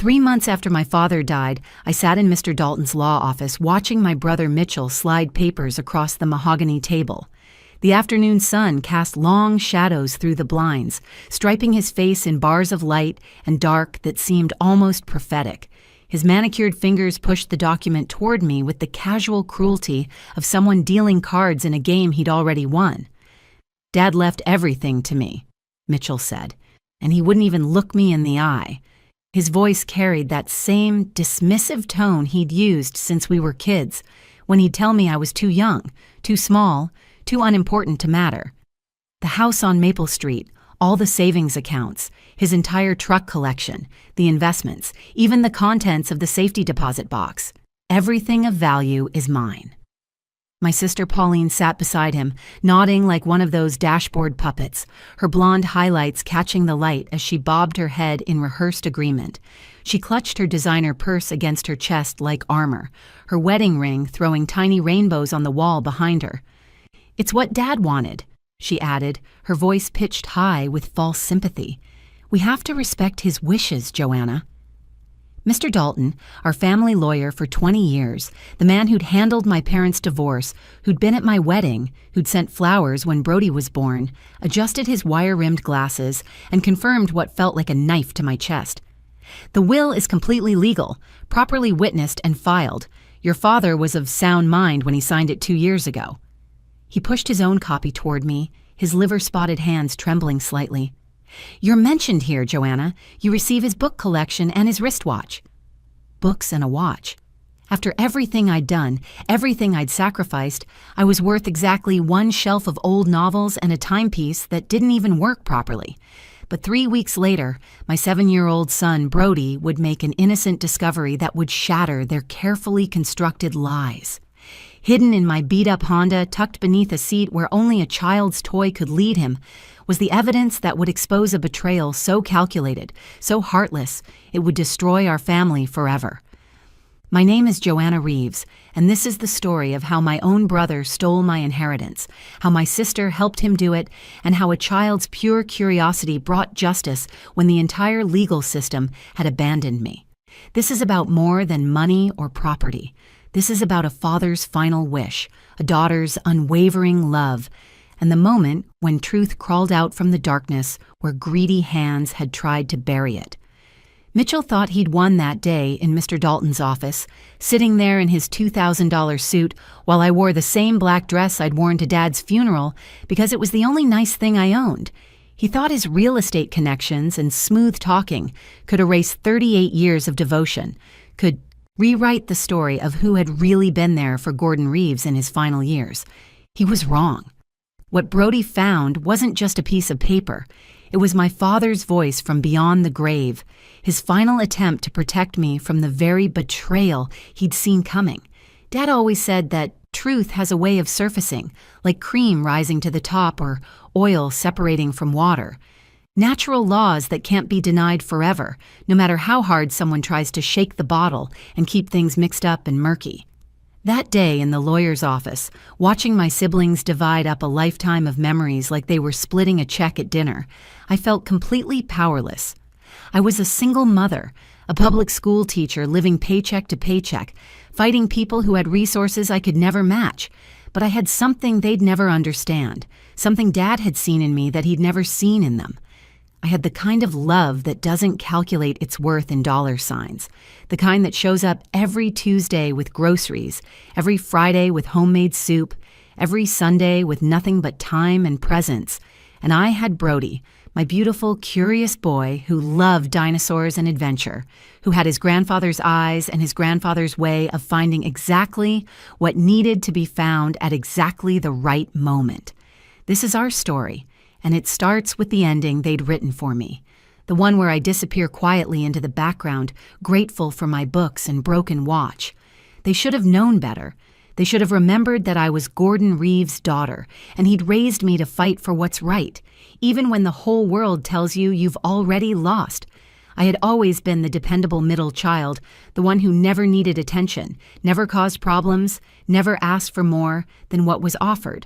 3 months after my father died, I sat in Mr. Dalton's law office watching my brother Mitchell slide papers across the mahogany table. The afternoon sun cast long shadows through the blinds, striping his face in bars of light and dark that seemed almost prophetic. His manicured fingers pushed the document toward me with the casual cruelty of someone dealing cards in a game he'd already won. "Dad left everything to me," Mitchell said, "and he wouldn't even look me in the eye." His voice carried that same dismissive tone he'd used since we were kids, when he'd tell me I was too young, too small, too unimportant to matter. The house on Maple Street, all the savings accounts, his entire truck collection, the investments, even the contents of the safety deposit box. Everything of value is mine. My sister Pauline sat beside him, nodding like one of those dashboard puppets, her blonde highlights catching the light as she bobbed her head in rehearsed agreement. She clutched her designer purse against her chest like armor, her wedding ring throwing tiny rainbows on the wall behind her. "It's what Dad wanted," she added, her voice pitched high with false sympathy. "We have to respect his wishes, Joanna." Mr. Dalton, our family lawyer for 20 years, the man who'd handled my parents' divorce, who'd been at my wedding, who'd sent flowers when Brody was born, adjusted his wire-rimmed glasses and confirmed what felt like a knife to my chest. "The will is completely legal, properly witnessed and filed. Your father was of sound mind when he signed it 2 years ago." He pushed his own copy toward me, his liver-spotted hands trembling slightly. "You're mentioned here, Joanna. You receive his book collection and his wristwatch." Books and a watch. After everything I'd done, everything I'd sacrificed, I was worth exactly one shelf of old novels and a timepiece that didn't even work properly. But 3 weeks later, my 7-year-old son, Brody, would make an innocent discovery that would shatter their carefully constructed lies. Hidden in my beat-up Honda, tucked beneath a seat where only a child's toy could lead him, was the evidence that would expose a betrayal so calculated, so heartless, it would destroy our family forever. My name is Joanna Reeves, and this is the story of how my own brother stole my inheritance, how my sister helped him do it, and how a child's pure curiosity brought justice when the entire legal system had abandoned me. This is about more than money or property. This is about a father's final wish, a daughter's unwavering love, and the moment when truth crawled out from the darkness where greedy hands had tried to bury it. Mitchell thought he'd won that day in Mr. Dalton's office, sitting there in his $2,000 suit while I wore the same black dress I'd worn to Dad's funeral because it was the only nice thing I owned. He thought his real estate connections and smooth talking could erase 38 years of devotion, could rewrite the story of who had really been there for Gordon Reeves in his final years. He was wrong. What Brody found wasn't just a piece of paper. It was my father's voice from beyond the grave, his final attempt to protect me from the very betrayal he'd seen coming. Dad always said that truth has a way of surfacing, like cream rising to the top or oil separating from water. Natural laws that can't be denied forever, no matter how hard someone tries to shake the bottle and keep things mixed up and murky. That day in the lawyer's office, watching my siblings divide up a lifetime of memories like they were splitting a check at dinner, I felt completely powerless. I was a single mother, a public school teacher living paycheck to paycheck, fighting people who had resources I could never match. But I had something they'd never understand, something Dad had seen in me that he'd never seen in them. I had the kind of love that doesn't calculate its worth in dollar signs, the kind that shows up every Tuesday with groceries, every Friday with homemade soup, every Sunday with nothing but time and presence. And I had Brody, my beautiful, curious boy who loved dinosaurs and adventure, who had his grandfather's eyes and his grandfather's way of finding exactly what needed to be found at exactly the right moment. This is our story. And it starts with the ending they'd written for me, the one where I disappear quietly into the background, grateful for my books and broken watch. They should have known better. They should have remembered that I was Gordon Reeves' daughter, and he'd raised me to fight for what's right, even when the whole world tells you you've already lost. I had always been the dependable middle child, the one who never needed attention, never caused problems, never asked for more than what was offered.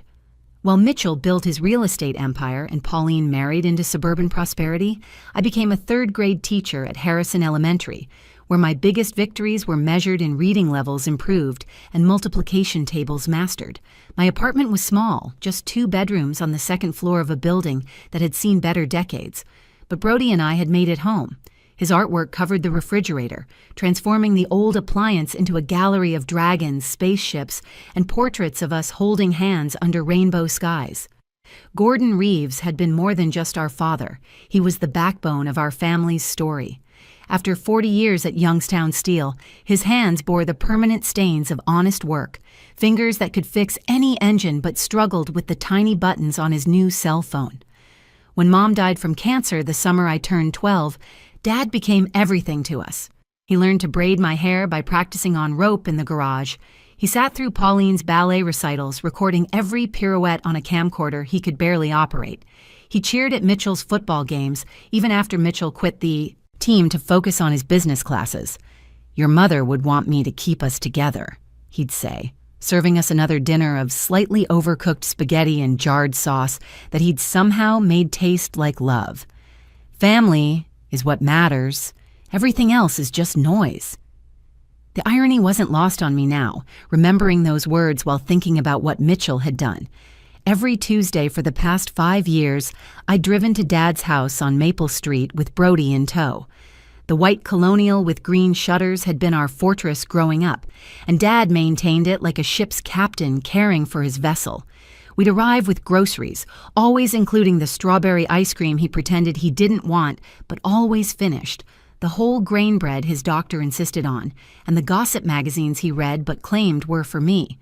While Mitchell built his real estate empire and Pauline married into suburban prosperity, I became a third-grade teacher at Harrison Elementary, where my biggest victories were measured in reading levels improved and multiplication tables mastered. My apartment was small, just 2 bedrooms on the second floor of a building that had seen better decades. But Brody and I had made it home. His artwork covered the refrigerator, transforming the old appliance into a gallery of dragons, spaceships, and portraits of us holding hands under rainbow skies. Gordon Reeves had been more than just our father. He was the backbone of our family's story. After 40 years at Youngstown Steel, his hands bore the permanent stains of honest work, fingers that could fix any engine but struggled with the tiny buttons on his new cell phone. When Mom died from cancer the summer I turned 12, Dad became everything to us. He learned to braid my hair by practicing on rope in the garage. He sat through Pauline's ballet recitals, recording every pirouette on a camcorder he could barely operate. He cheered at Mitchell's football games, even after Mitchell quit the team to focus on his business classes. "Your mother would want me to keep us together," he'd say, serving us another dinner of slightly overcooked spaghetti and jarred sauce that he'd somehow made taste like love. "Family is what matters. Everything else is just noise." The irony wasn't lost on me now, remembering those words while thinking about what Mitchell had done. Every Tuesday for the past 5 years, I'd driven to Dad's house on Maple Street with Brody in tow. The white colonial with green shutters had been our fortress growing up, and Dad maintained it like a ship's captain caring for his vessel. We'd arrive with groceries, always including the strawberry ice cream he pretended he didn't want, but always finished, the whole grain bread his doctor insisted on, and the gossip magazines he read but claimed were for me.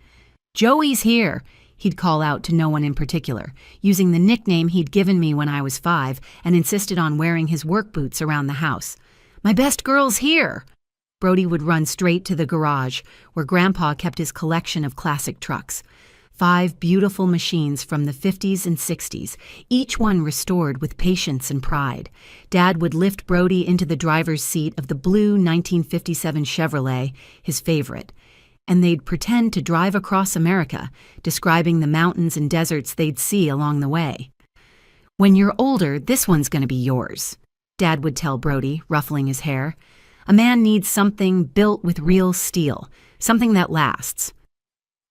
"Joey's here," he'd call out to no one in particular, using the nickname he'd given me when I was 5 and insisted on wearing his work boots around the house. "My best girl's here." Brody would run straight to the garage, where Grandpa kept his collection of classic trucks. 5 beautiful machines from the 50s and 60s, each one restored with patience and pride. Dad would lift Brody into the driver's seat of the blue 1957 Chevrolet, his favorite, and they'd pretend to drive across America, describing the mountains and deserts they'd see along the way. "When you're older, this one's going to be yours," Dad would tell Brody, ruffling his hair. "A man needs something built with real steel, something that lasts."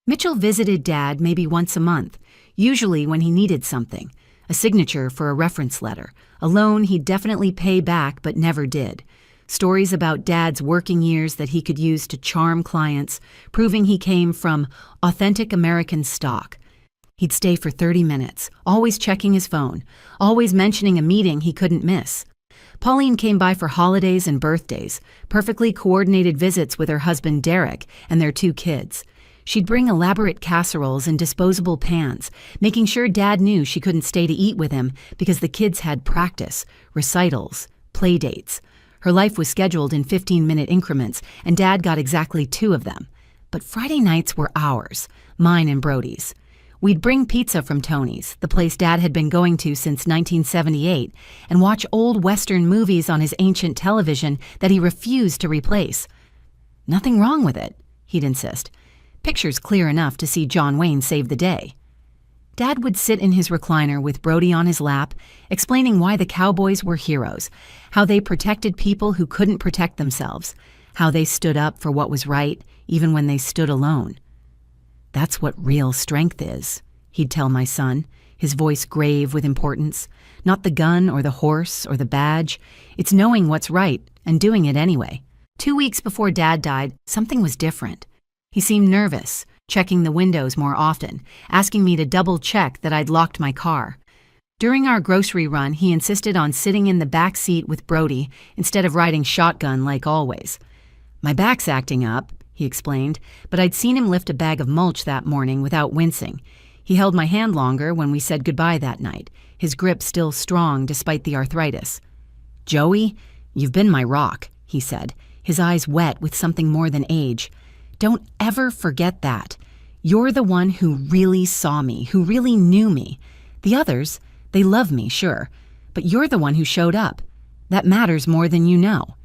Mitchell visited Dad maybe once a month, usually when he needed something, a signature for a reference letter, a loan he'd definitely pay back but never did. Stories about Dad's working years that he could use to charm clients, proving he came from authentic American stock. He'd stay for 30 minutes, always checking his phone, always mentioning a meeting he couldn't miss. Pauline came by for holidays and birthdays, perfectly coordinated visits with her husband Derek and their 2 kids. She'd bring elaborate casseroles and disposable pans, making sure Dad knew she couldn't stay to eat with him because the kids had practice, recitals, play dates. Her life was scheduled in 15-minute increments, and Dad got exactly 2 of them. But Friday nights were ours, mine and Brody's. We'd bring pizza from Tony's, the place Dad had been going to since 1978, and watch old Western movies on his ancient television that he refused to replace. "Nothing wrong with it," he'd insist. "Pictures clear enough to see John Wayne save the day." Dad would sit in his recliner with Brody on his lap, explaining why the cowboys were heroes, how they protected people who couldn't protect themselves, how they stood up for what was right, even when they stood alone. "That's what real strength is," he'd tell my son, his voice grave with importance. "Not the gun or the horse or the badge. It's knowing what's right and doing it anyway." 2 weeks before Dad died, something was different. He seemed nervous, checking the windows more often, asking me to double-check that I'd locked my car. During our grocery run, he insisted on sitting in the back seat with Brody instead of riding shotgun like always. "My back's acting up," he explained, but I'd seen him lift a bag of mulch that morning without wincing. He held my hand longer when we said goodbye that night, his grip still strong despite the arthritis. "Joey, you've been my rock," he said, his eyes wet with something more than age. "Don't ever forget that. You're the one who really saw me, who really knew me. The others, they love me, sure, but you're the one who showed up. That matters more than you know."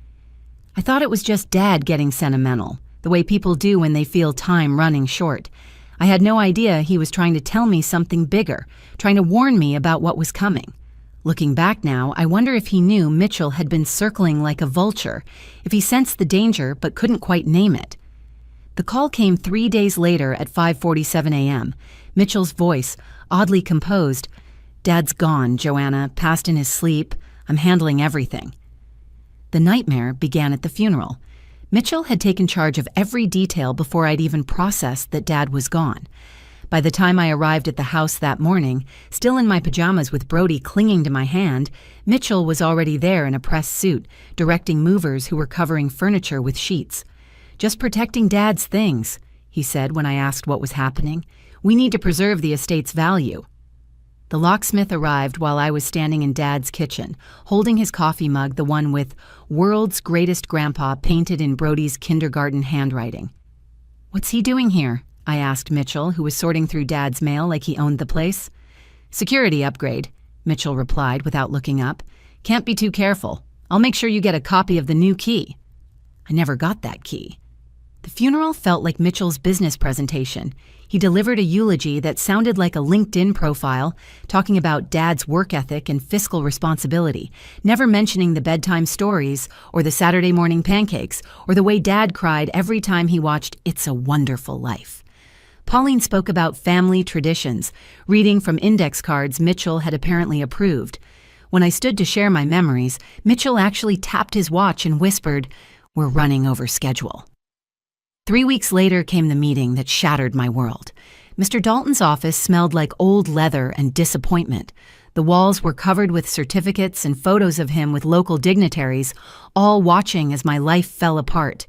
I thought it was just Dad getting sentimental, the way people do when they feel time running short. I had no idea he was trying to tell me something bigger, trying to warn me about what was coming. Looking back now, I wonder if he knew Mitchell had been circling like a vulture, if he sensed the danger but couldn't quite name it. The call came 3 days later at 5:47 a.m. Mitchell's voice, oddly composed. "Dad's gone, Joanna, passed in his sleep. I'm handling everything." The nightmare began at the funeral. Mitchell had taken charge of every detail before I'd even processed that Dad was gone. By the time I arrived at the house that morning, still in my pajamas with Brody clinging to my hand, Mitchell was already there in a press suit, directing movers who were covering furniture with sheets. "Just protecting Dad's things," he said when I asked what was happening. "We need to preserve the estate's value." The locksmith arrived while I was standing in Dad's kitchen, holding his coffee mug, the one with "World's Greatest Grandpa" painted in Brody's kindergarten handwriting. "What's he doing here?" I asked Mitchell, who was sorting through Dad's mail like he owned the place. "Security upgrade," Mitchell replied without looking up. "Can't be too careful. I'll make sure you get a copy of the new key." I never got that key. The funeral felt like Mitchell's business presentation. He delivered a eulogy that sounded like a LinkedIn profile, talking about Dad's work ethic and fiscal responsibility, never mentioning the bedtime stories or the Saturday morning pancakes or the way Dad cried every time he watched It's a Wonderful Life. Pauline spoke about family traditions, reading from index cards Mitchell had apparently approved. When I stood to share my memories, Mitchell actually tapped his watch and whispered, "We're running over schedule." 3 weeks later came the meeting that shattered my world. Mr. Dalton's office smelled like old leather and disappointment. The walls were covered with certificates and photos of him with local dignitaries, all watching as my life fell apart.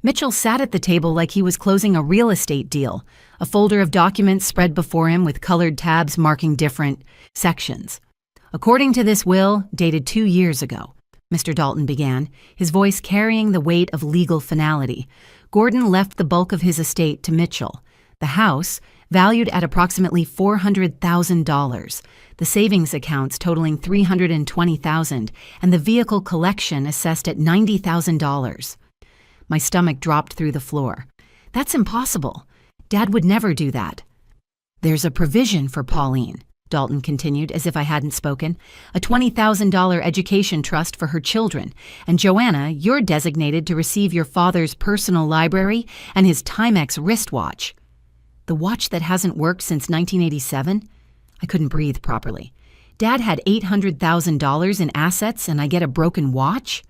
Mitchell sat at the table like he was closing a real estate deal, a folder of documents spread before him with colored tabs marking different sections. "According to this will, dated 2 years ago," Mr. Dalton began, his voice carrying the weight of legal finality, "Gordon left the bulk of his estate to Mitchell. The house, valued at approximately $400,000, the savings accounts totaling $320,000, and the vehicle collection assessed at $90,000. My stomach dropped through the floor. "That's impossible. Dad would never do that." "There's a provision for Pauline," Dalton continued as if I hadn't spoken, "a $20,000 education trust for her children, and Joanna, you're designated to receive your father's personal library and his Timex wristwatch." The watch that hasn't worked since 1987? I couldn't breathe properly. Dad had $800,000 in assets and I get a broken watch?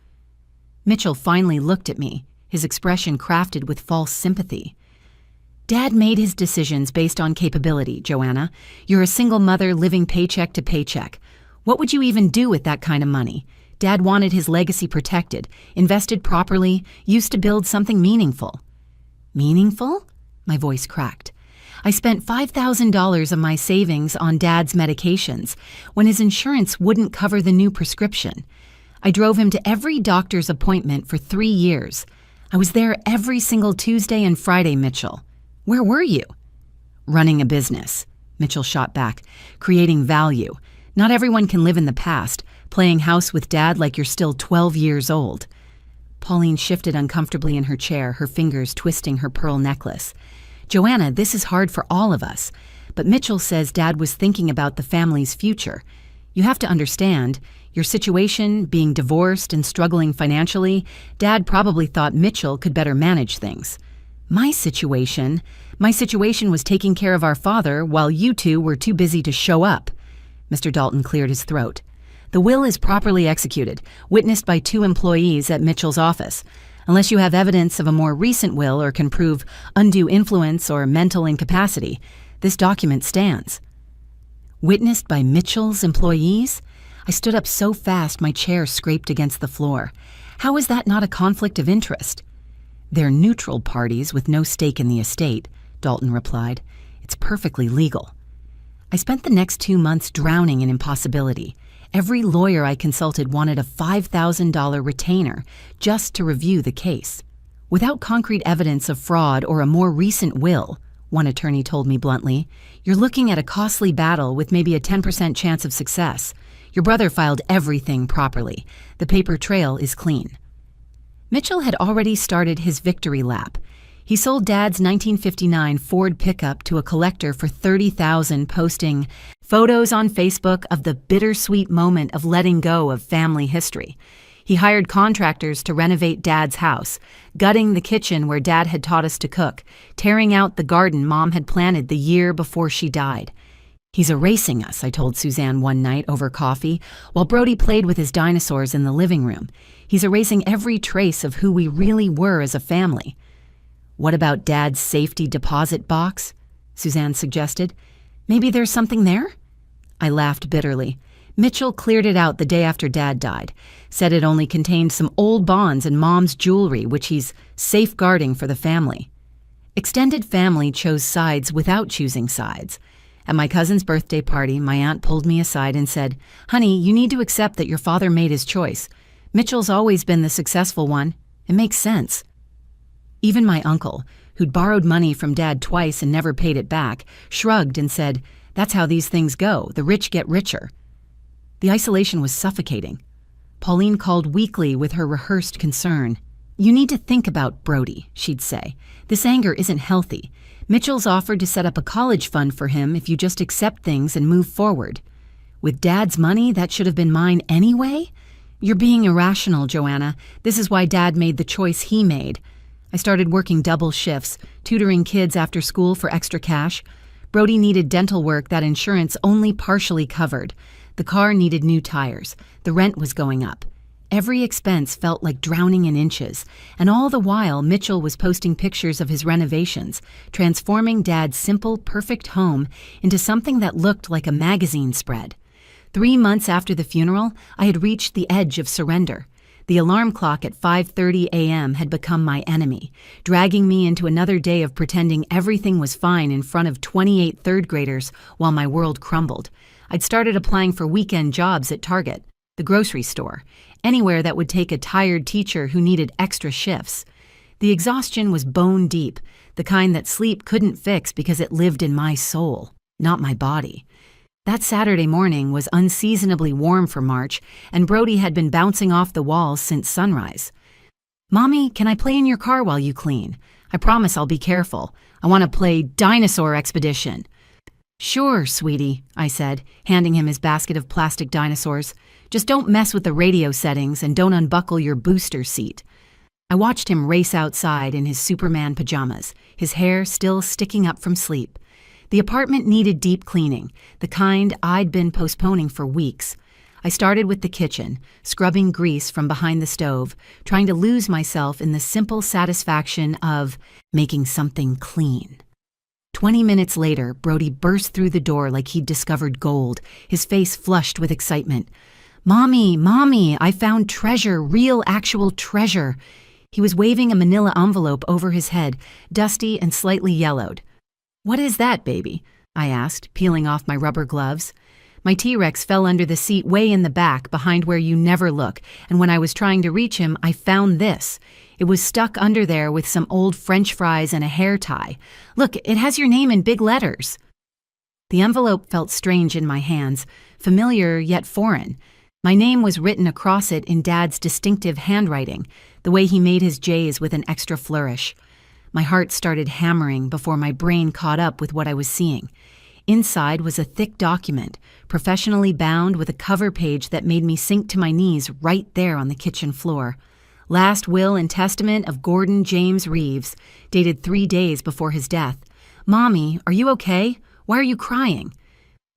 Mitchell finally looked at me, his expression crafted with false sympathy. "Dad made his decisions based on capability, Joanna. You're a single mother living paycheck to paycheck. What would you even do with that kind of money? Dad wanted his legacy protected, invested properly, used to build something meaningful." "Meaningful?" My voice cracked. "I spent $5,000 of my savings on Dad's medications when his insurance wouldn't cover the new prescription. I drove him to every doctor's appointment for 3 years. I was there every single Tuesday and Friday, Mitchell. Where were you?" "Running a business," Mitchell shot back. "Creating value. Not everyone can live in the past, playing house with Dad like you're still 12 years old." Pauline shifted uncomfortably in her chair, her fingers twisting her pearl necklace. "Joanna, this is hard for all of us, but Mitchell says Dad was thinking about the family's future. You have to understand, your situation, being divorced and struggling financially, Dad probably thought Mitchell could better manage things. My situation was taking care of our father while you two were too busy to show up." Mr. Dalton cleared his throat. "The will is properly executed, witnessed by 2 employees at Mitchell's office. Unless you have evidence of a more recent will or can prove undue influence or mental incapacity, this document stands." Witnessed by Mitchell's employees? I stood up so fast my chair scraped against the floor. How is that not a conflict of interest? "They're neutral parties with no stake in the estate," Dalton replied. "It's perfectly legal." I spent the next 2 months drowning in impossibility. Every lawyer I consulted wanted a $5,000 retainer just to review the case. "Without concrete evidence of fraud or a more recent will," one attorney told me bluntly, "you're looking at a costly battle with maybe a 10% chance of success. Your brother filed everything properly. The paper trail is clean." Mitchell had already started his victory lap. He sold Dad's 1959 Ford pickup to a collector for $30,000, posting photos on Facebook of the bittersweet moment of letting go of family history. He hired contractors to renovate Dad's house, gutting the kitchen where Dad had taught us to cook, tearing out the garden Mom had planted the year before she died. "He's erasing us," I told Suzanne one night over coffee, while Brody played with his dinosaurs in the living room. "He's erasing every trace of who we really were as a family." "What about Dad's safety deposit box?" Suzanne suggested. "Maybe there's something there?" I laughed bitterly. Mitchell cleared it out the day after Dad died, said it only contained some old bonds and Mom's jewelry, which he's safeguarding for the family. Extended family chose sides without choosing sides. At my cousin's birthday party, my aunt pulled me aside and said, "Honey, you need to accept that your father made his choice. Mitchell's always been the successful one. It makes sense." Even my uncle, who'd borrowed money from Dad twice and never paid it back, shrugged and said, "That's how these things go. The rich get richer." The isolation was suffocating. Pauline called weekly with her rehearsed concern. "You need to think about Brody," she'd say. "This anger isn't healthy. Mitchell's offered to set up a college fund for him if you just accept things and move forward. With Dad's money, that should have been mine anyway? You're being irrational, Joanna. This is why Dad made the choice he made." I started working double shifts, tutoring kids after school for extra cash. Brody needed dental work that insurance only partially covered. The car needed new tires. The rent was going up. Every expense felt like drowning in inches, and all the while Mitchell was posting pictures of his renovations, transforming Dad's simple, perfect home into something that looked like a magazine spread. 3 months after the funeral, I had reached the edge of surrender. The alarm clock at 5:30 a.m. had become my enemy, dragging me into another day of pretending everything was fine in front of 28 third graders while my world crumbled. I'd started applying for weekend jobs at Target, the grocery store, anywhere that would take a tired teacher who needed extra shifts. The exhaustion was bone deep, the kind that sleep couldn't fix because it lived in my soul, not my body. That Saturday morning was unseasonably warm for March, and Brody had been bouncing off the walls since sunrise. "Mommy, can I play in your car while you clean? I promise I'll be careful. I want to play Dinosaur Expedition." "Sure, sweetie," I said, handing him his basket of plastic dinosaurs. "Just don't mess with the radio settings and don't unbuckle your booster seat." I watched him race outside in his Superman pajamas, his hair still sticking up from sleep. The apartment needed deep cleaning, the kind I'd been postponing for weeks. I started with the kitchen, scrubbing grease from behind the stove, trying to lose myself in the simple satisfaction of making something clean. 20 minutes later, Brody burst through the door like he'd discovered gold, his face flushed with excitement. "Mommy, Mommy, I found treasure, real actual treasure." He was waving a manila envelope over his head, dusty and slightly yellowed. "What is that, baby?" I asked, peeling off my rubber gloves. My T-Rex fell under the seat way in the back, behind where you never look, and when I was trying to reach him, I found this. It was stuck under there with some old French fries and a hair tie. "Look, it has your name in big letters." The envelope felt strange in my hands, familiar yet foreign. My name was written across it in Dad's distinctive handwriting, the way he made his J's with an extra flourish. My heart started hammering before my brain caught up with what I was seeing. Inside was a thick document, professionally bound with a cover page that made me sink to my knees right there on the kitchen floor. Last Will and Testament of Gordon James Reeves, dated 3 days before his death. "Mommy, are you okay? Why are you crying?"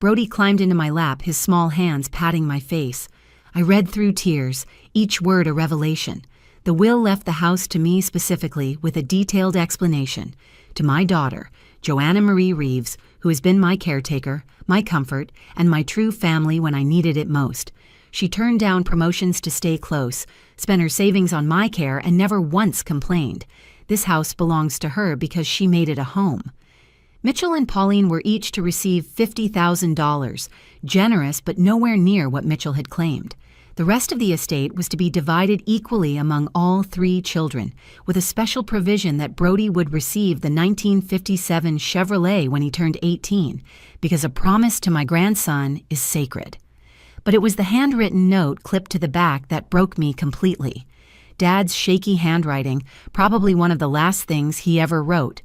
Brody climbed into my lap, his small hands patting my face. I read through tears, each word a revelation. The will left the house to me specifically with a detailed explanation. To my daughter, Joanna Marie Reeves, who has been my caretaker, my comfort, and my true family when I needed it most. She turned down promotions to stay close, spent her savings on my care, and never once complained. This house belongs to her because she made it a home. Mitchell and Pauline were each to receive $50,000, generous but nowhere near what Mitchell had claimed. The rest of the estate was to be divided equally among all 3 children, with a special provision that Brody would receive the 1957 Chevrolet when he turned 18, because a promise to my grandson is sacred. But it was the handwritten note clipped to the back that broke me completely. Dad's shaky handwriting, probably one of the last things he ever wrote.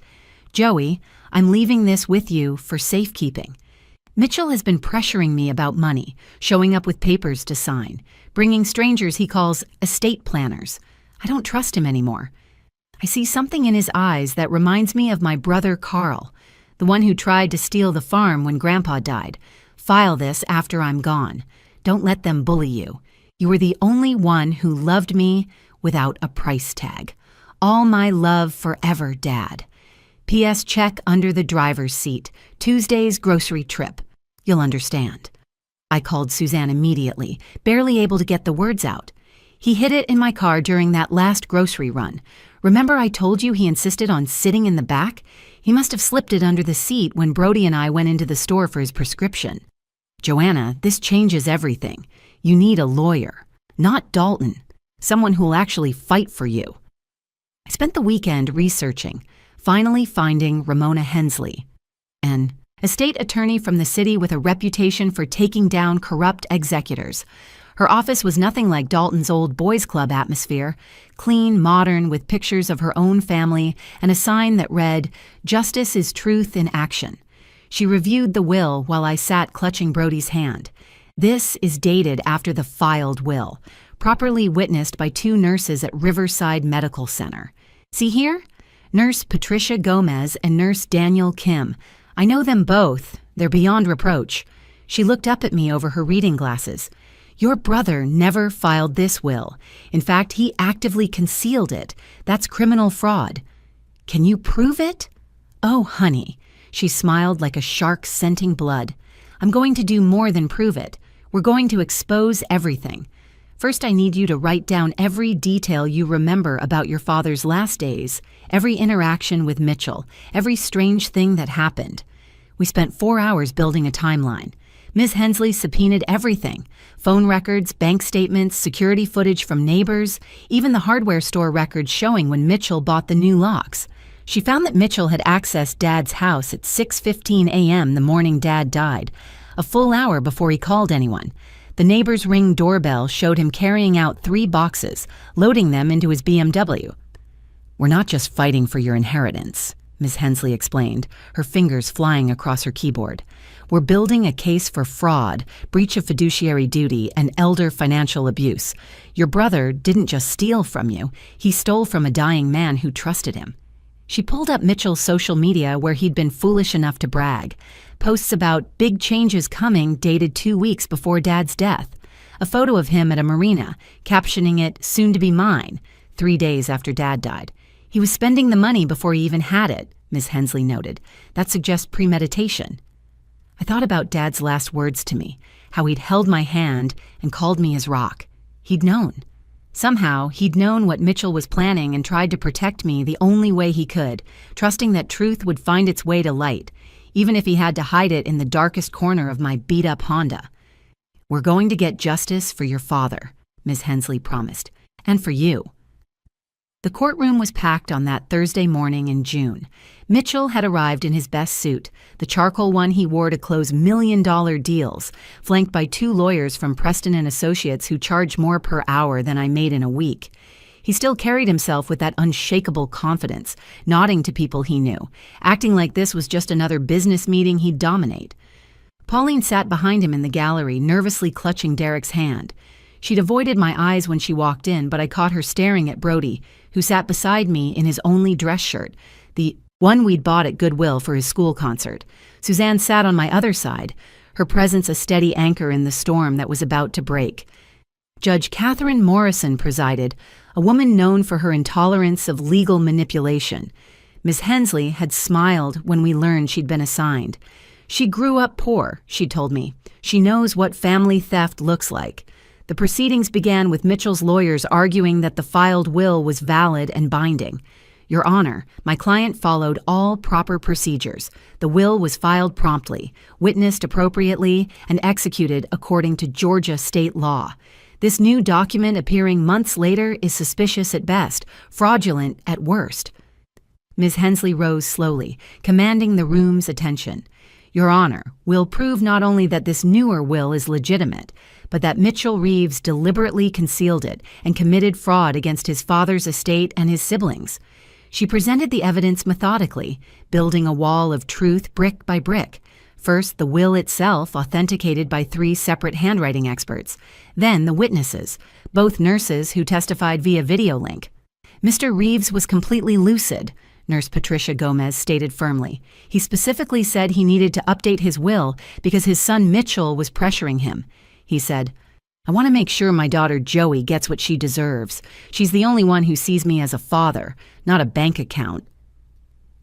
"Joey, I'm leaving this with you for safekeeping. Mitchell has been pressuring me about money, showing up with papers to sign, bringing strangers he calls estate planners. I don't trust him anymore. I see something in his eyes that reminds me of my brother Carl, the one who tried to steal the farm when Grandpa died. File this after I'm gone. Don't let them bully you. You were the only one who loved me without a price tag. All my love forever, Dad. P.S. check under the driver's seat. Tuesday's grocery trip. You'll understand." I called Suzanne immediately, barely able to get the words out. "He hid it in my car during that last grocery run. Remember I told you he insisted on sitting in the back? He must have slipped it under the seat when Brody and I went into the store for his prescription. Joanna, this changes everything. You need a lawyer, not Dalton, someone who will actually fight for you." I spent the weekend researching, finally finding Ramona Hensley, an estate attorney from the city with a reputation for taking down corrupt executors. Her office was nothing like Dalton's old boys' club atmosphere, clean, modern, with pictures of her own family and a sign that read, "Justice is truth in action." She reviewed the will while I sat clutching Brody's hand. This is dated after the filed will, properly witnessed by 2 nurses at Riverside Medical Center. See here? Nurse Patricia Gomez and Nurse Daniel Kim. I know them both. They're beyond reproach. She looked up at me over her reading glasses. "Your brother never filed this will. In fact, he actively concealed it. That's criminal fraud. Can you prove it?" "Oh, honey." She smiled like a shark scenting blood. "I'm going to do more than prove it. We're going to expose everything. First, I need you to write down every detail you remember about your father's last days, every interaction with Mitchell, every strange thing that happened." We spent 4 hours building a timeline. Ms. Hensley subpoenaed everything: phone records, bank statements, security footage from neighbors, even the hardware store records showing when Mitchell bought the new locks. She found that Mitchell had accessed Dad's house at 6:15 a.m. the morning Dad died, a full hour before he called anyone. The neighbor's Ring doorbell showed him carrying out 3 boxes, loading them into his BMW. "We're not just fighting for your inheritance," Ms. Hensley explained, her fingers flying across her keyboard. "We're building a case for fraud, breach of fiduciary duty, and elder financial abuse. Your brother didn't just steal from you, he stole from a dying man who trusted him." She pulled up Mitchell's social media where he'd been foolish enough to brag. Posts about big changes coming dated 2 weeks before Dad's death. A photo of him at a marina, captioning it, "Soon to be mine," 3 days after Dad died. "He was spending the money before he even had it," Ms. Hensley noted. "That suggests premeditation." I thought about Dad's last words to me, how he'd held my hand and called me his rock. He'd known. Somehow, he'd known what Mitchell was planning and tried to protect me the only way he could, trusting that truth would find its way to light, even if he had to hide it in the darkest corner of my beat-up Honda. "We're going to get justice for your father," Ms. Hensley promised, "and for you." The courtroom was packed on that Thursday morning in June. Mitchell had arrived in his best suit, the charcoal one he wore to close million-dollar deals, flanked by 2 lawyers from Preston and Associates who charged more per hour than I made in a week. He still carried himself with that unshakable confidence, nodding to people he knew, acting like this was just another business meeting he'd dominate. Pauline sat behind him in the gallery, nervously clutching Derek's hand. She'd avoided my eyes when she walked in, but I caught her staring at Brody, who sat beside me in his only dress shirt, the one we'd bought at Goodwill for his school concert. Suzanne sat on my other side, her presence a steady anchor in the storm that was about to break. Judge Catherine Morrison presided, a woman known for her intolerance of legal manipulation. Miss Hensley had smiled when we learned she'd been assigned. "She grew up poor," she told me. "She knows what family theft looks like." The proceedings began with Mitchell's lawyers arguing that the filed will was valid and binding. "Your Honor, my client followed all proper procedures. The will was filed promptly, witnessed appropriately, and executed according to Georgia state law. This new document appearing months later is suspicious at best, fraudulent at worst." Ms. Hensley rose slowly, commanding the room's attention. Your Honor, we'll prove not only that this newer will is legitimate, but that Mitchell Reeves deliberately concealed it and committed fraud against his father's estate and his siblings. She presented the evidence methodically, building a wall of truth brick by brick. First, the will itself, authenticated by 3 separate handwriting experts. Then, the witnesses, both nurses who testified via video link. Mr. Reeves was completely lucid, Nurse Patricia Gomez stated firmly. He specifically said he needed to update his will because his son Mitchell was pressuring him. He said, "I want to make sure my daughter Joey gets what she deserves. She's the only one who sees me as a father, not a bank account."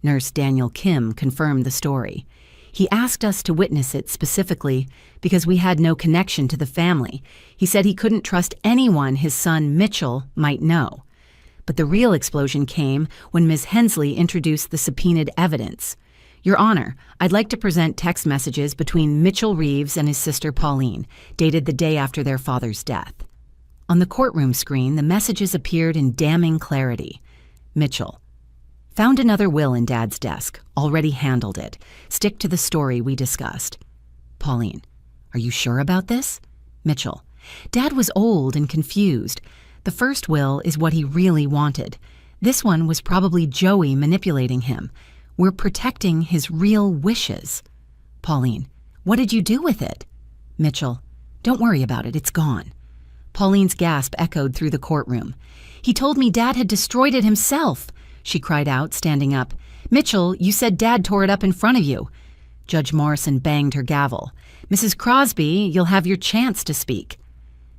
Nurse Daniel Kim confirmed the story. He asked us to witness it specifically because we had no connection to the family. He said he couldn't trust anyone his son Mitchell might know. But the real explosion came when Ms. Hensley introduced the subpoenaed evidence. Your Honor, I'd like to present text messages between Mitchell Reeves and his sister Pauline, dated the day after their father's death. On the courtroom screen, the messages appeared in damning clarity. Mitchell: "Found another will in Dad's desk. Already handled it. Stick to the story we discussed." Pauline: "Are you sure about this?" Mitchell: "Dad was old and confused. The first will is what he really wanted. This one was probably Joey manipulating him. We're protecting his real wishes." Pauline: "What did you do with it?" Mitchell: "Don't worry about it, it's gone." Pauline's gasp echoed through the courtroom. "He told me Dad had destroyed it himself," she cried out, standing up. "Mitchell, you said Dad tore it up in front of you." Judge Morrison banged her gavel. "Mrs. Crosby, you'll have your chance to speak."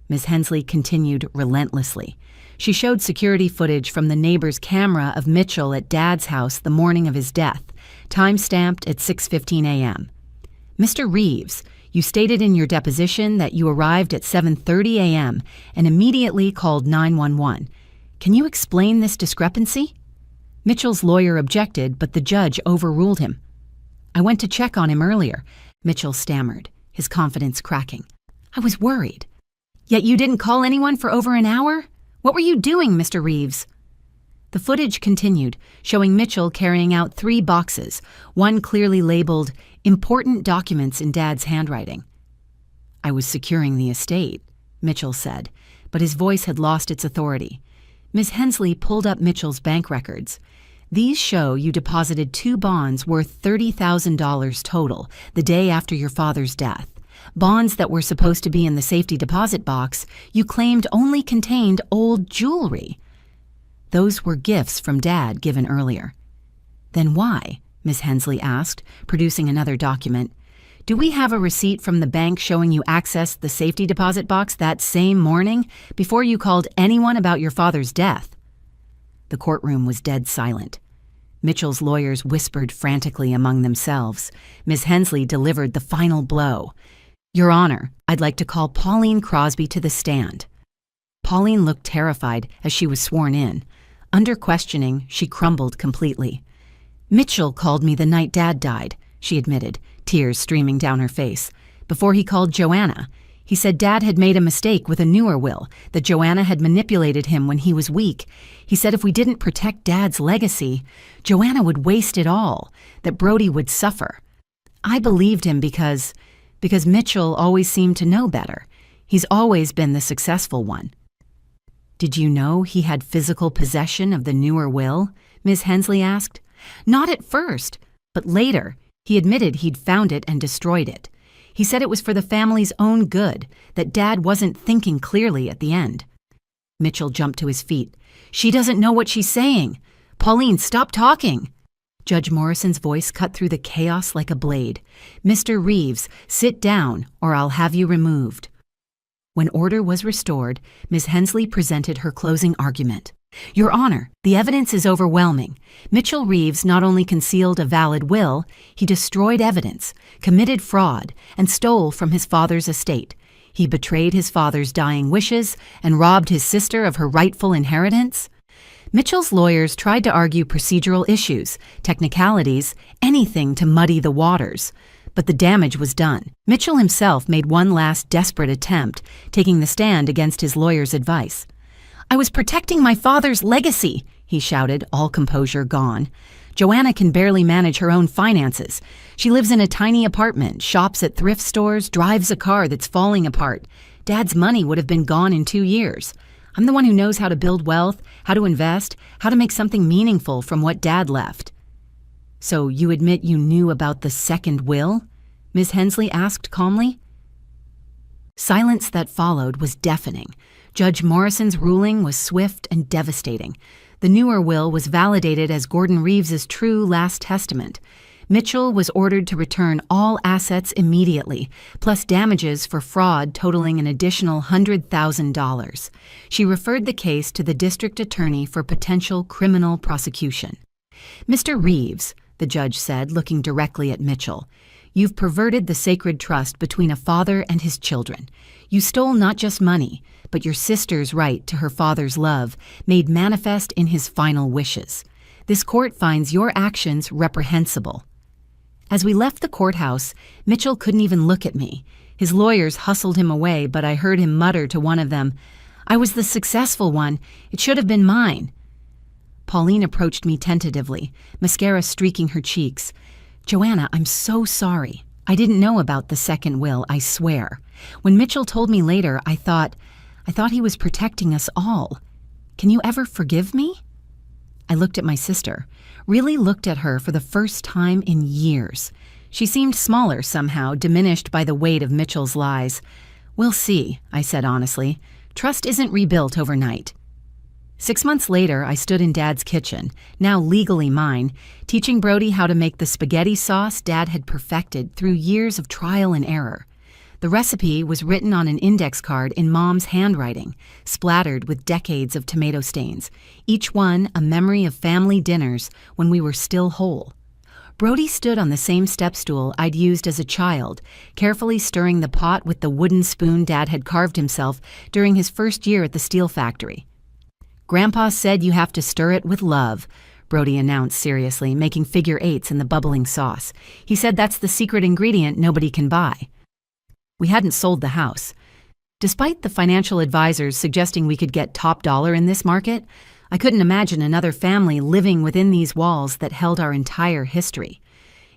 Ms. Hensley continued relentlessly. She showed security footage from the neighbor's camera of Mitchell at Dad's house the morning of his death, time-stamped at 6:15 a.m. "Mr. Reeves, you stated in your deposition that you arrived at 7:30 a.m. and immediately called 911. Can you explain this discrepancy?" Mitchell's lawyer objected, but the judge overruled him. "I went to check on him earlier," Mitchell stammered, his confidence cracking. "I was worried." "Yet you didn't call anyone for over an hour? What were you doing, Mr. Reeves?" The footage continued, showing Mitchell carrying out 3 boxes, one clearly labeled, "Important Documents in Dad's Handwriting." "I was securing the estate," Mitchell said, but his voice had lost its authority. Ms. Hensley pulled up Mitchell's bank records. "These show you deposited 2 bonds worth $30,000 total the day after your father's death. Bonds that were supposed to be in the safety deposit box you claimed only contained old jewelry. Those were gifts from Dad given earlier." "Then why?" Ms. Hensley asked, producing another document. "Do we have a receipt from the bank showing you accessed the safety deposit box that same morning before you called anyone about your father's death?" The courtroom was dead silent. Mitchell's lawyers whispered frantically among themselves. Ms. Hensley delivered the final blow. "Your Honor, I'd like to call Pauline Crosby to the stand." Pauline looked terrified as she was sworn in. Under questioning, she crumbled completely. "Mitchell called me the night Dad died," she admitted, tears streaming down her face. "Before he called Joanna, he said Dad had made a mistake with a newer will, that Joanna had manipulated him when he was weak. He said if we didn't protect Dad's legacy, Joanna would waste it all, that Brody would suffer. I believed him because Mitchell always seemed to know better. He's always been the successful one." "Did you know he had physical possession of the newer will?" Ms. Hensley asked. "Not at first, but later he admitted he'd found it and destroyed it. He said it was for the family's own good, that Dad wasn't thinking clearly at the end." Mitchell jumped to his feet. "She doesn't know what she's saying. Pauline, stop talking." Judge Morrison's voice cut through the chaos like a blade. "Mr. Reeves, sit down or I'll have you removed." When order was restored, Ms. Hensley presented her closing argument. "Your Honor, the evidence is overwhelming. Mitchell Reeves not only concealed a valid will, he destroyed evidence, committed fraud, and stole from his father's estate. He betrayed his father's dying wishes and robbed his sister of her rightful inheritance." Mitchell's lawyers tried to argue procedural issues, technicalities, anything to muddy the waters. But the damage was done. Mitchell himself made one last desperate attempt, taking the stand against his lawyer's advice. "I was protecting my father's legacy," he shouted, all composure gone. Joanna can barely manage her own finances. She lives in a tiny apartment, shops at thrift stores, drives a car that's falling apart. Dad's money would have been gone in 2 years. I'm the one who knows how to build wealth, how to invest, how to make something meaningful from what Dad left." "So you admit you knew about the second will?" Ms. Hensley asked calmly. Silence that followed was deafening. Judge Morrison's ruling was swift and devastating. The newer will was validated as Gordon Reeves's true last testament. Mitchell was ordered to return all assets immediately, plus damages for fraud totaling an additional $100,000. She referred the case to the district attorney for potential criminal prosecution. "Mr. Reeves," the judge said, looking directly at Mitchell, "you've perverted the sacred trust between a father and his children. You stole not just money, but your sister's right to her father's love, made manifest in his final wishes. This court finds your actions reprehensible." As we left the courthouse, Mitchell couldn't even look at me. His lawyers hustled him away, but I heard him mutter to one of them, "I was the successful one. It should have been mine." Pauline approached me tentatively, mascara streaking her cheeks. "Joanna, I'm so sorry. I didn't know about the second will, I swear. When Mitchell told me later, I thought he was protecting us all. Can you ever forgive me?" I looked at my sister, really looked at her for the first time in years. She seemed smaller somehow, diminished by the weight of Mitchell's lies. "We'll see," I said honestly. "Trust isn't rebuilt overnight." 6 months later, I stood in Dad's kitchen, now legally mine, teaching Brody how to make the spaghetti sauce Dad had perfected through years of trial and error. The recipe was written on an index card in Mom's handwriting, splattered with decades of tomato stains, each one a memory of family dinners when we were still whole. Brody stood on the same step stool I'd used as a child, carefully stirring the pot with the wooden spoon Dad had carved himself during his first year at the steel factory. "Grandpa said you have to stir it with love," Brody announced seriously, making figure eights in the bubbling sauce. "He said that's the secret ingredient nobody can buy." We hadn't sold the house. Despite the financial advisors suggesting we could get top dollar in this market, I couldn't imagine another family living within these walls that held our entire history.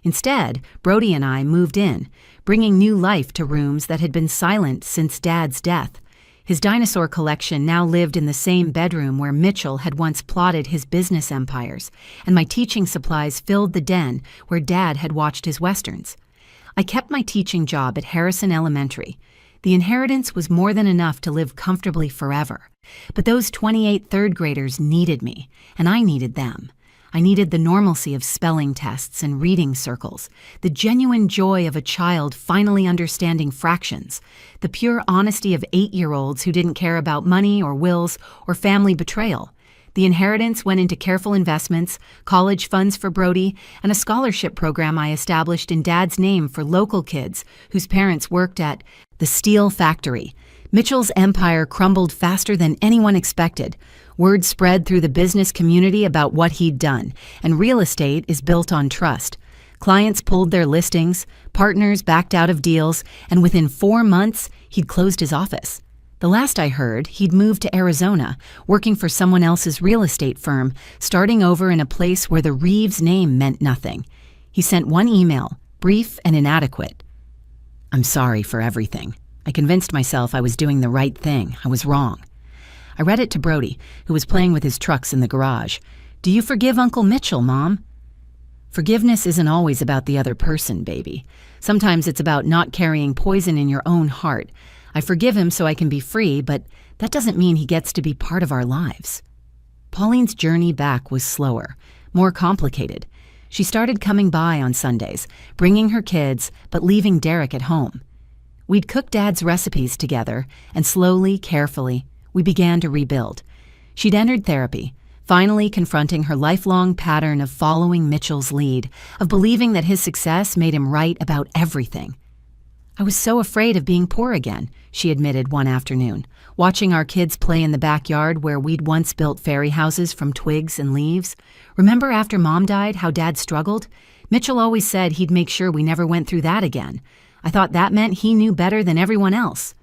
Instead, Brody and I moved in, bringing new life to rooms that had been silent since Dad's death. His dinosaur collection now lived in the same bedroom where Mitchell had once plotted his business empires, and my teaching supplies filled the den where Dad had watched his westerns. I kept my teaching job at Harrison Elementary. The inheritance was more than enough to live comfortably forever. But those 28 third graders needed me, and I needed them. I needed the normalcy of spelling tests and reading circles, the genuine joy of a child finally understanding fractions, the pure honesty of 8-year-olds who didn't care about money or wills or family betrayal. The inheritance went into careful investments, college funds for Brody, and a scholarship program I established in Dad's name for local kids whose parents worked at the steel factory. Mitchell's empire crumbled faster than anyone expected. Word spread through the business community about what he'd done, and real estate is built on trust. Clients pulled their listings, partners backed out of deals, and within 4 months, he'd closed his office. The last I heard, he'd moved to Arizona, working for someone else's real estate firm, starting over in a place where the Reeves name meant nothing. He sent one email, brief and inadequate. "I'm sorry for everything. I convinced myself I was doing the right thing. I was wrong." I read it to Brody, who was playing with his trucks in the garage. "Do you forgive Uncle Mitchell, Mom?" Forgiveness isn't always about the other person, baby. Sometimes it's about not carrying poison in your own heart. I forgive him so I can be free, but that doesn't mean he gets to be part of our lives. Pauline's journey back was slower, more complicated. She started coming by on Sundays, bringing her kids, but leaving Derek at home. We'd cook Dad's recipes together, and slowly, carefully, we began to rebuild. She'd entered therapy, finally confronting her lifelong pattern of following Mitchell's lead, of believing that his success made him right about everything. "I was so afraid of being poor again," she admitted one afternoon, watching our kids play in the backyard where we'd once built fairy houses from twigs and leaves. "Remember after Mom died, how Dad struggled? Mitchell always said he'd make sure we never went through that again. I thought that meant he knew better than everyone else."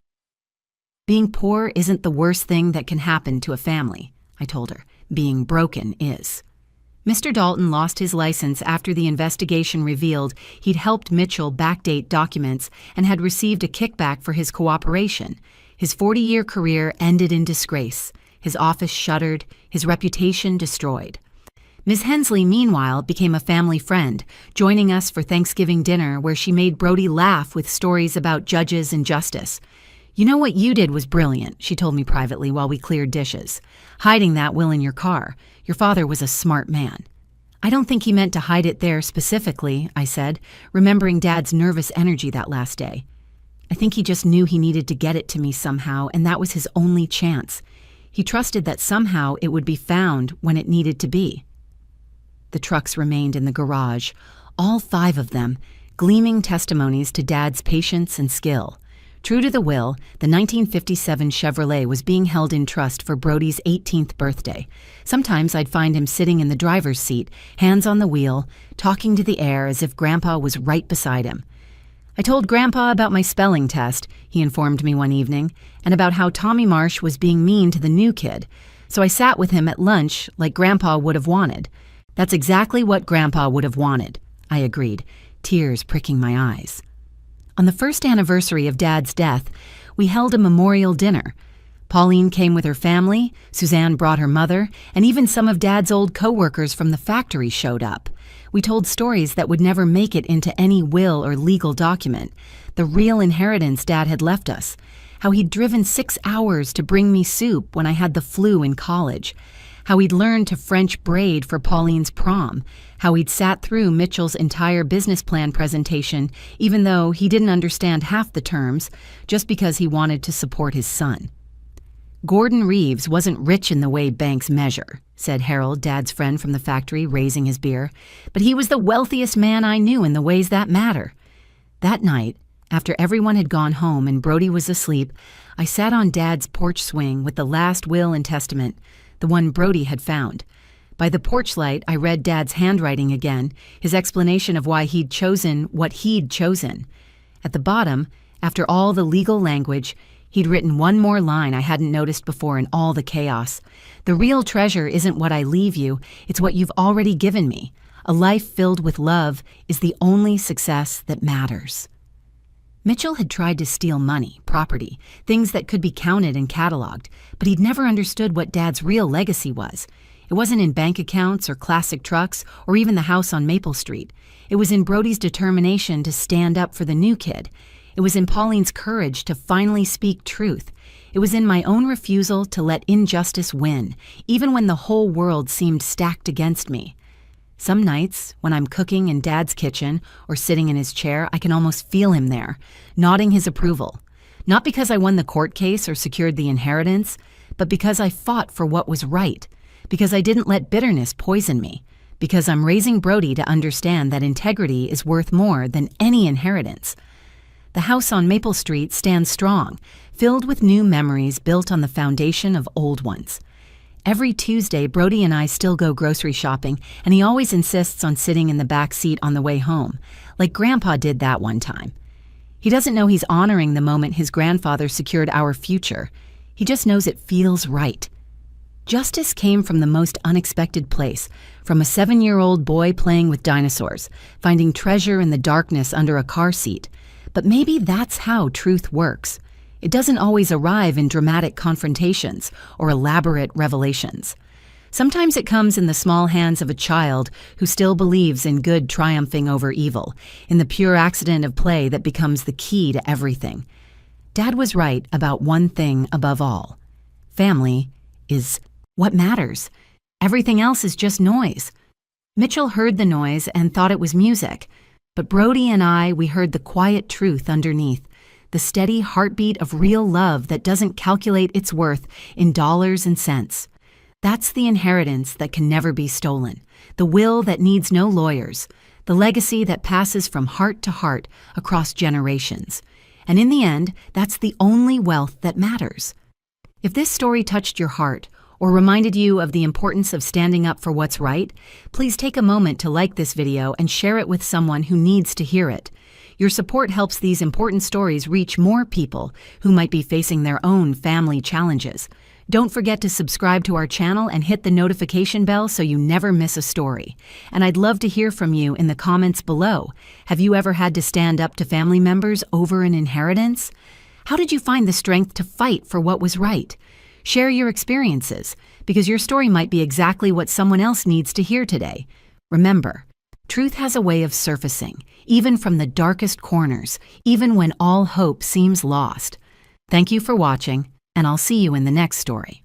"Being poor isn't the worst thing that can happen to a family," I told her. "Being broken is." Mr. Dalton lost his license after the investigation revealed he'd helped Mitchell backdate documents and had received a kickback for his cooperation. His 40-year career ended in disgrace, his office shuttered, his reputation destroyed. Ms. Hensley, meanwhile, became a family friend, joining us for Thanksgiving dinner where she made Brody laugh with stories about judges and justice. "You know what you did was brilliant," she told me privately while we cleared dishes. "Hiding that will in your car. Your father was a smart man." "I don't think he meant to hide it there specifically," I said, remembering Dad's nervous energy that last day. "I think he just knew he needed to get it to me somehow, and that was his only chance. He trusted that somehow it would be found when it needed to be." The trucks remained in the garage, all 5 of them, gleaming testimonies to Dad's patience and skill. True to the will, the 1957 Chevrolet was being held in trust for Brody's 18th birthday. Sometimes I'd find him sitting in the driver's seat, hands on the wheel, talking to the air as if Grandpa was right beside him. "I told Grandpa about my spelling test," he informed me one evening, "and about how Tommy Marsh was being mean to the new kid. So I sat with him at lunch like Grandpa would have wanted." "That's exactly what Grandpa would have wanted," I agreed, tears pricking my eyes. On the first anniversary of Dad's death, we held a memorial dinner. Pauline came with her family, Suzanne brought her mother, and even some of Dad's old co-workers from the factory showed up. We told stories that would never make it into any will or legal document, the real inheritance Dad had left us, how he'd driven 6 hours to bring me soup when I had the flu in college, how he'd learned to French braid for Pauline's prom, how he'd sat through Mitchell's entire business plan presentation even though he didn't understand half the terms, just because he wanted to support his son. "Gordon Reeves wasn't rich in the way banks measure," said Harold, Dad's friend from the factory, raising his beer, "but he was the wealthiest man I knew in the ways that matter." That night, after everyone had gone home and Brody was asleep, I sat on Dad's porch swing with the last will and testament, the one Brody had found. By the porch light, I read Dad's handwriting again, his explanation of why he'd chosen what he'd chosen. At the bottom, after all the legal language, he'd written one more line I hadn't noticed before in all the chaos. "The real treasure isn't what I leave you, it's what you've already given me. A life filled with love is the only success that matters." Mitchell had tried to steal money, property, things that could be counted and cataloged, but he'd never understood what Dad's real legacy was. It wasn't in bank accounts or classic trucks or even the house on Maple Street. It was in Brody's determination to stand up for the new kid. It was in Pauline's courage to finally speak truth. It was in my own refusal to let injustice win, even when the whole world seemed stacked against me. Some nights, when I'm cooking in Dad's kitchen or sitting in his chair, I can almost feel him there, nodding his approval. Not because I won the court case or secured the inheritance, but because I fought for what was right, because I didn't let bitterness poison me, because I'm raising Brody to understand that integrity is worth more than any inheritance. The house on Maple Street stands strong, filled with new memories built on the foundation of old ones. Every Tuesday, Brody and I still go grocery shopping, and he always insists on sitting in the back seat on the way home, like Grandpa did that one time. He doesn't know he's honoring the moment his grandfather secured our future. He just knows it feels right. Justice came from the most unexpected place, from a 7-year-old boy playing with dinosaurs, finding treasure in the darkness under a car seat. But maybe that's how truth works. It doesn't always arrive in dramatic confrontations or elaborate revelations. Sometimes it comes in the small hands of a child who still believes in good triumphing over evil, in the pure accident of play that becomes the key to everything. Dad was right about one thing above all. Family is what matters. Everything else is just noise. Mitchell heard the noise and thought it was music, but Brody and we heard the quiet truth underneath. The steady heartbeat of real love that doesn't calculate its worth in dollars and cents. That's the inheritance that can never be stolen, the will that needs no lawyers, the legacy that passes from heart to heart across generations. And in the end, that's the only wealth that matters. If this story touched your heart or reminded you of the importance of standing up for what's right, please take a moment to like this video and share it with someone who needs to hear it. Your support helps these important stories reach more people who might be facing their own family challenges. Don't forget to subscribe to our channel and hit the notification bell so you never miss a story. And I'd love to hear from you in the comments below. Have you ever had to stand up to family members over an inheritance? How did you find the strength to fight for what was right? Share your experiences, because your story might be exactly what someone else needs to hear today. Remember, truth has a way of surfacing, even from the darkest corners, even when all hope seems lost. Thank you for watching, and I'll see you in the next story.